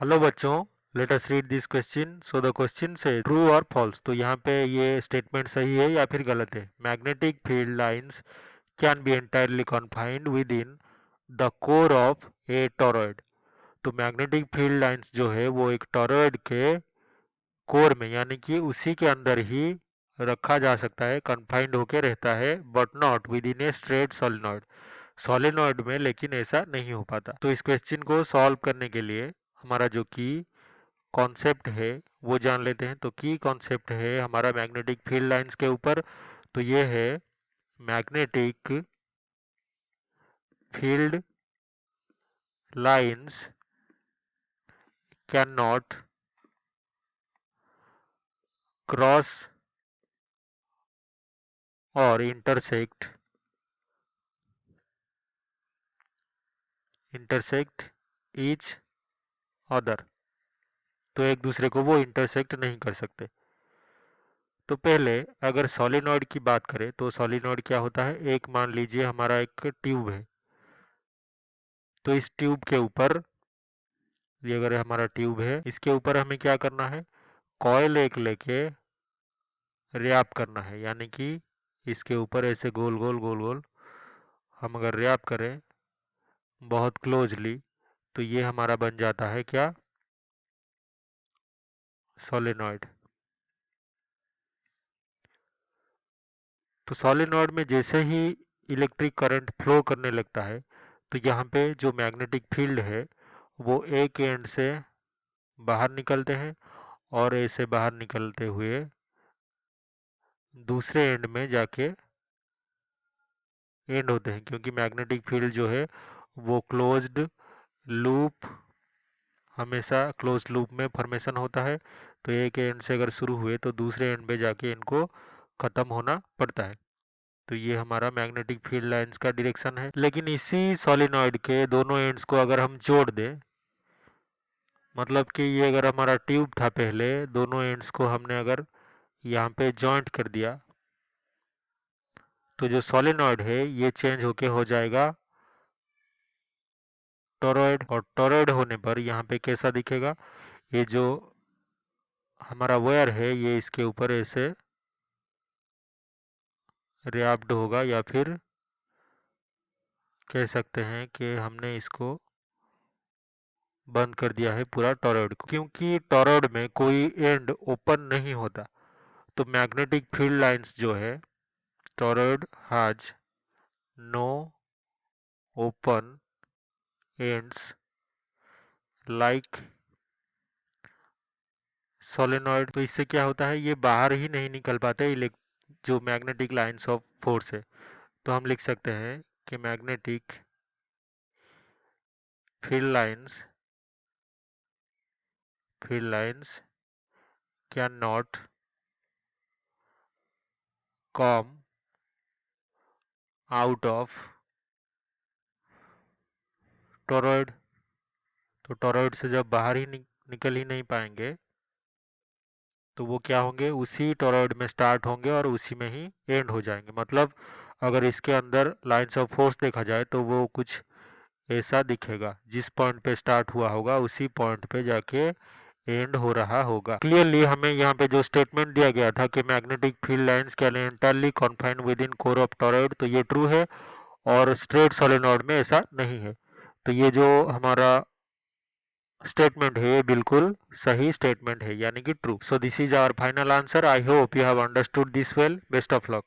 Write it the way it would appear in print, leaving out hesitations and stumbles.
Hello बच्चों, let us read this question. So the question से true और false. तो यहाँ पे ये स्टेटमेंट सही है या फिर गलत है। Magnetic field lines can be entirely confined with in the core of A torrid. तो मैग्नेटिक फील्ड लाइंस जो है वो एक टॉरॉइड के कोर में यानी कि उसी के अंदर ही रखा जा सकता है, कन्फाइंड होके रहता है, but not with in a straight solenoid. Solenoid में लेकिन ऐसा नहीं हो पाता। तो इस क्वेश्चन को सॉल्व करने के लिए हमारा जो की कॉन्सेप्ट है वो जान लेते हैं। तो की कॉन्सेप्ट है हमारा मैग्नेटिक फील्ड लाइंस के ऊपर। तो ये है magnetic field lines can not cross और इंटरसेक्ट ईच अदर। तो एक दूसरे को वो इंटरसेक्ट नहीं कर सकते। तो पहले अगर सोलिनॉइड की बात करें तो सोलिनॉइड क्या होता है, एक मान लीजिए हमारा एक ट्यूब है। तो इस ट्यूब के ऊपर, ये अगर हमारा ट्यूब है, इसके ऊपर हमें क्या करना है, कॉइल एक लेके रैप करना है। यानी कि इसके ऊपर ऐसे गोल गोल गोल गोल हम अगर रैप करें बहुत क्लोजली तो ये हमारा बन जाता है क्या, सोलिनॉइड। तो सोलिनॉइड में जैसे ही इलेक्ट्रिक करंट फ्लो करने लगता है तो यहाँ पे जो मैग्नेटिक फील्ड है वो एक एंड से बाहर निकलते हैं और ऐसे बाहर निकलते हुए दूसरे एंड में जाके एंड होते हैं, क्योंकि मैग्नेटिक फील्ड जो है वो क्लोज्ड लूप, हमेशा क्लोज लूप में फॉर्मेशन होता है। तो एक एंड से अगर शुरू हुए तो दूसरे एंड में जाके इनको खत्म होना पड़ता है। तो ये हमारा मैग्नेटिक फील्ड लाइंस का डायरेक्शन है। लेकिन इसी सोलिनॉइड के दोनों एंड्स को अगर हम जोड़ दें, मतलब कि ये अगर हमारा ट्यूब था पहले, दोनों एंड्स को हमने अगर यहाँ पे जॉइंट कर दिया तो जो सोलिनॉइड है ये चेंज होके हो जाएगा टोरॉइड। और टोरॉइड होने पर यहाँ पे कैसा दिखेगा, ये जो हमारा वायर है ये इसके ऊपर ऐसे रिएक्ट होगा, या फिर कह सकते हैं कि हमने इसको बंद कर दिया है पूरा टॉरॉइड को, क्योंकि टॉरॉइड में कोई एंड ओपन नहीं होता। तो मैग्नेटिक फील्ड लाइंस जो है, toroid has no open ends like solenoid. तो इससे क्या होता है, ये बाहर ही नहीं निकल पाते जो मैग्नेटिक लाइंस ऑफ फोर्स है। तो हम लिख सकते हैं कि magnetic field lines can not come out of toroid. तो टोरॉइड से जब बाहर ही निकल ही नहीं पाएंगे तो वो क्या होंगे, उसी टोरॉइड में स्टार्ट होंगे और उसी में ही एंड हो जाएंगे। मतलब अगर इसके अंदर लाइंस ऑफ फोर्स देखा जाए तो वो कुछ ऐसा दिखेगा, जिस पॉइंट पे स्टार्ट हुआ होगा उसी पॉइंट पे जाके एंड हो रहा होगा। क्लियरली हमें यहाँ पे जो स्टेटमेंट दिया गया था कि magnetic field lines can entirely confined with in core of torrid, तो ये ट्रू है। और स्ट्रेट सोलेनॉइड में ऐसा नहीं है। तो ये जो हमारा स्टेटमेंट है ये बिल्कुल सही स्टेटमेंट है, यानी कि true. So this is our final answer. I hope you have understood this well. Best of luck.